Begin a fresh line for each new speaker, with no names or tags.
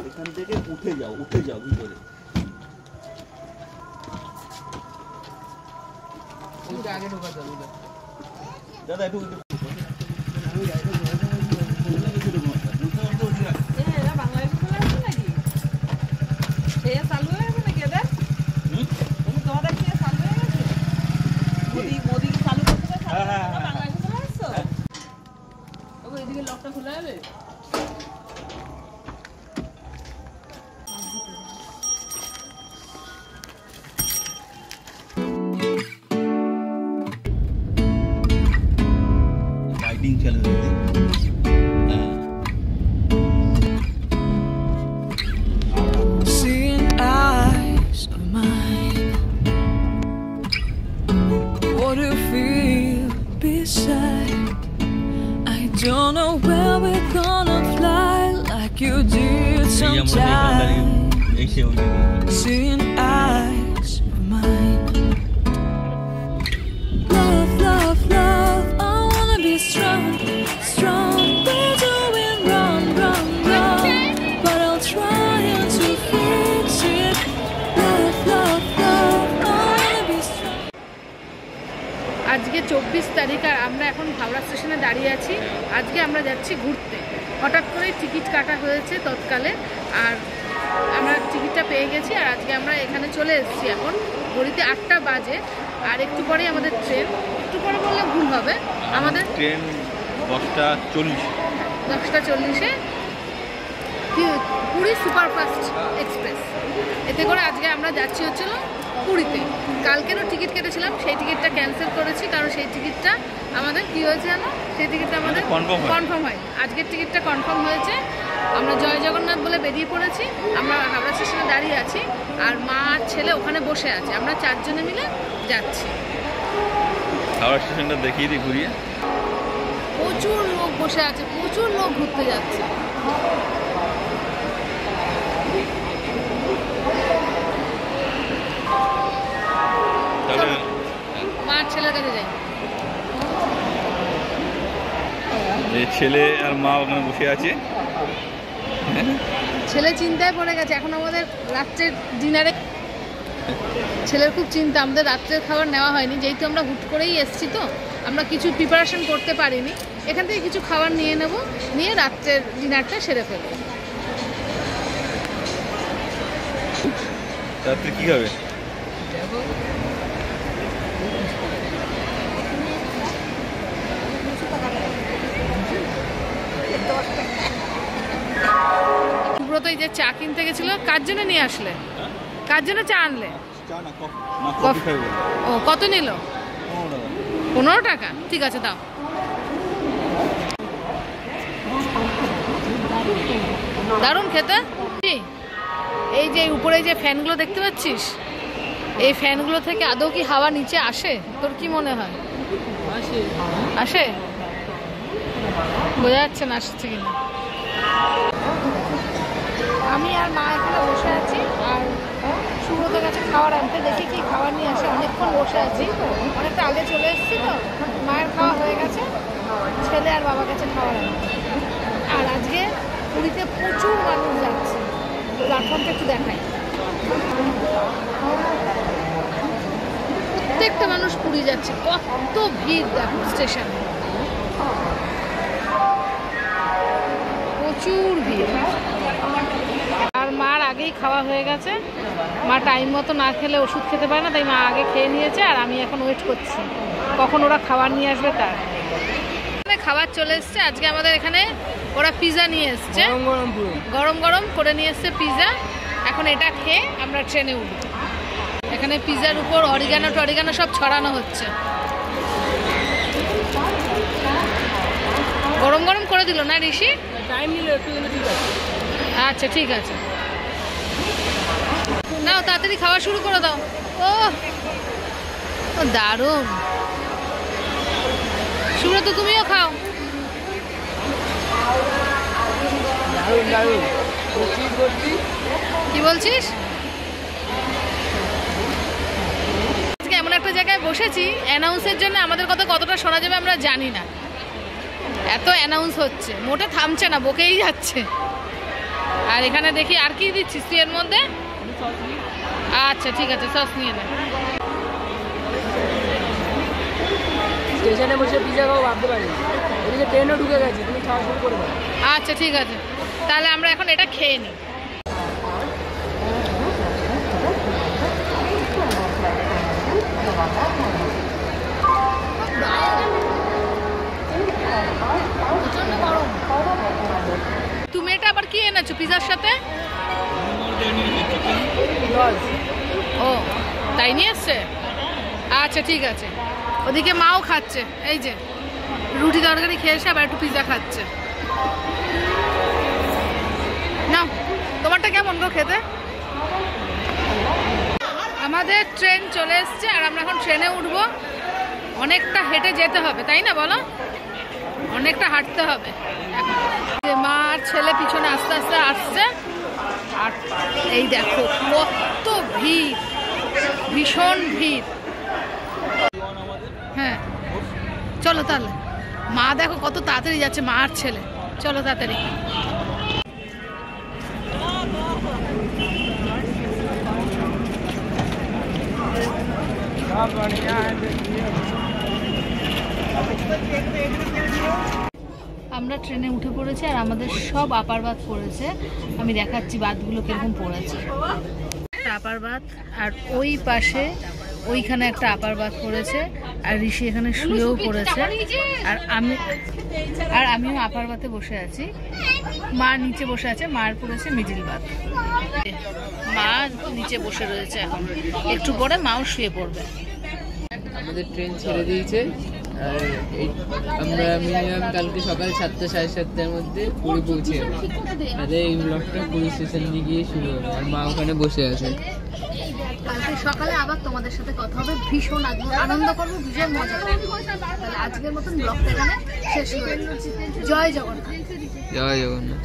এখান থেকে উঠে যাও ভিতরে।
আগে ঢোকাতে হবে
দাদা একটু
লকটা খোলা যাবে।
Riding challenge
Seeing eyes of mine, what do you feel beside? I don't know where we're gonna fly like you did sometimes. Seeing eyes of mine, love, love, love. I wanna be strong, strong. We're doing wrong, wrong, wrong, but I'll try to fix it. Love, love, love. I wanna be strong.
আজকে 24 তারিখ আর আমরা এখন হাওড়া স্টেশনে দাঁড়িয়ে আছি। আজকে আমরা যাচ্ছি ঘুরতে। হঠাৎ করে টিকিট কাটা হয়েছে তৎকালে, আর আমরা টিকিটটা পেয়ে গেছি। আর আজকে আমরা এখানে চলে এসেছি। এখন ঘড়িতে 8টা বাজে, আর একটু পরেই আমাদের ট্রেন। একটু পরে বললে ভুল হবে, আমাদের
ট্রেন
10:40-এ পুরী সুপারফাস্ট এক্সপ্রেস। এতে করে আজকে আমরা যাচ্ছি হচ্ছিল পুরীতে। কালকেরও টিকিট কেটেছিলাম, সেই টিকিটটা ক্যান্সেল করেছি, কারণ সেই টিকিটটা আমাদের কী হয়েছে জানো, সেই টিকিটটা আমাদের কনফার্ম হয়। আজকের টিকিটটা কনফার্ম হয়েছে। আমরা জয় জগন্নাথ বলে বেরিয়ে পড়েছি। আমরা হাওড়া স্টেশনে দাঁড়িয়ে আছি, আর মা আর ছেলে ওখানে বসে আছে। আমরা 4 জনে মিলে যাচ্ছি।
হাওড়া স্টেশনটা দেখিয়ে দিই ঘুরিয়ে।
প্রচুর লোক বসে আছে, প্রচুর লোক ঘুরতে যাচ্ছে। মার ছেলের কাছে যাই।
ছেলে আর মা ওখানে বসে আছে।
ছেলে চিন্তায় পড়ে গেছে। এখন আমাদের রাত্রের ডিনারে ছেলের খুব চিন্তা। আমাদের রাত্রের খাবার নেওয়া হয়নি, যেহেতু আমরা হুট করেই এসেছি, তো আমরা কিছু প্রিপারেশন করতে পারিনি। এখান থেকে কিছু খাবার নিয়ে নেব, নিয়ে রাত্রের ডিনারটা সেরে ফেলব।
রাত্রে কি হবে?
সুব্রত এই যে চা কিনতে গেছিল, কার জন্য নিয়ে আসলে? কার জন্য চা আনলে? ও, কত নিল? 15 টাকা। ঠিক আছে, দাও। দারুণ খেতে। এই যে উপরে যে ফ্যানগুলো দেখতে পাচ্ছিস, এই ফ্যানগুলো থেকে আদৌ কি হাওয়া নিচে আসে? তোর কি মনে হয়? আসে? বোঝা যাচ্ছে না আসছে কিনা। আমি আর মা এখানে বসে আছি, আর সুব্রতের কাছে খাবার আনতে। দেখি কি খাবার নিয়ে আসে। অনেকক্ষণ বসে আছি, অনেকটা আগে চলে এসেছি, তো মায়ের খাওয়া হয়ে গেছে, ছেলে আর বাবার কাছে খাবার আনতে। আর আজকে পুরীতে প্রচুর মানুষ যাচ্ছে। প্ল্যাটফর্মটা একটু দেখাই। প্রত্যেকটা মানুষ পুরী যাচ্ছে। কত ভিড় দেখো স্টেশনে, প্রচুর ভিড়। আর মার আগেই খাওয়া হয়ে গেছে। মা টাইম মতো না খেলে ওষুধ খেতে পারে না, তাই মা আগে খেয়ে নিয়েছে। আর আমি এখন ওয়েট করছি কখন ওরা খাবার নিয়ে আসবে তার। খাবার চলে এসছে। আজকে আমাদের এখানে ওরা পিৎজা নিয়ে এসছে, গরম গরম করে নিয়ে এসছে পিৎজা। এখন এটা খেয়ে আমরা ট্রেনে উঠব। এখানে পিৎজার উপর অরিগানো সব ছড়ানো হচ্ছে। গরম গরম করে দিল না ঋষি?
টাইম নিল একটু, ঠিক আছে।
আচ্ছা ঠিক আছে, নাও তাড়াতাড়ি খাওয়া শুরু করে দাও। ও দারুণ। সুব্রত তুমিও খাও। কি বলছিস? আজকে এমন একটা জায়গায় বসেছি, অ্যানাউন্সের জন্য আমাদের কথা কতটা শোনা যাবে আমরা জানি না। এত অ্যানাউন্স হচ্ছে, মোটে থামছে না, বকেই যাচ্ছে। আর এখানে দেখি আর কি দিচ্ছিস তুই এর মধ্যে? আচ্ছা ঠিক আছে, সস নিয়ে নে।
স্টেশনে বসে পিজা খাও ভাবতে পারি, এদিকে ট্রেনও ঢুকে গেছে, তুমি খাওয়া শুরু করবে।
আচ্ছা ঠিক আছে, তাহলে আমরা এখন এটা খেয়ে নিই। তুমি এটা আবার কি এনেছো পিজার সাথে? ও তাই নিয়ে এসছে? আচ্ছা ঠিক আছে। ওদিকে মাও খাচ্ছে, এই যে রুটি তরকারি খেয়ে এসে আবার একটু পিজা খাচ্ছে। না তোমারটা কেমন গো খেতে? আমাদের ট্রেন চলে এসছে আর আমরা এখন ট্রেনে উঠবো। অনেকটা হেঁটে যেতে হবে তাই না বলো? অনেকটা হাঁটতে হবে। মা আর ছেলে পিছনে আস্তে আস্তে আসছে। আর এই দেখো কত ভিড়, ভীষণ ভিড়। হ্যাঁ চলো তাহলে। মা দেখো কত তাড়াতাড়ি যাচ্ছে, মা আর ছেলে। চলো তাড়াতাড়ি। আমরা ট্রেনে উঠে পড়েছি আর আমাদের সব আপার বাত পড়েছে। আমি দেখাচ্ছি বাতগুলো কিরকম পড়েছে। আপার বাত আর ওই পাশে ওইখানে একটা আপার বাত পড়েছে আর ঋষি এখানে শুয়েও পড়েছে। আর আমিও আপার বাতে বসে আছি। মা নিচে বসে আছে, মার পড়েছে মিডিল বাত। মা নিচে বসে রয়েছে, এখন একটু পরে মাও শুয়ে পড়বে।
আমাদের ট্রেন ছেড়ে দিয়েছে আর আমরা মিনিমাম কালকে সকাল 7টা 7:30টার মধ্যে পুরী পৌঁছে যাবো। আর এই ব্লগটা পুরী স্টেশন দিয়ে গিয়ে শুরু হবে আর মা ওখানে বসে আছে।
কালকে সকালে আবার তোমাদের সাথে কথা হবে, ভীষণ আনন্দ করবো, ভীষণ মজা করবো। তাহলে আজকের মতন ব্লগটা এখানে শেষ হয়ে গেল। জয় জগন্নাথ।
জয় জগন্নাথ।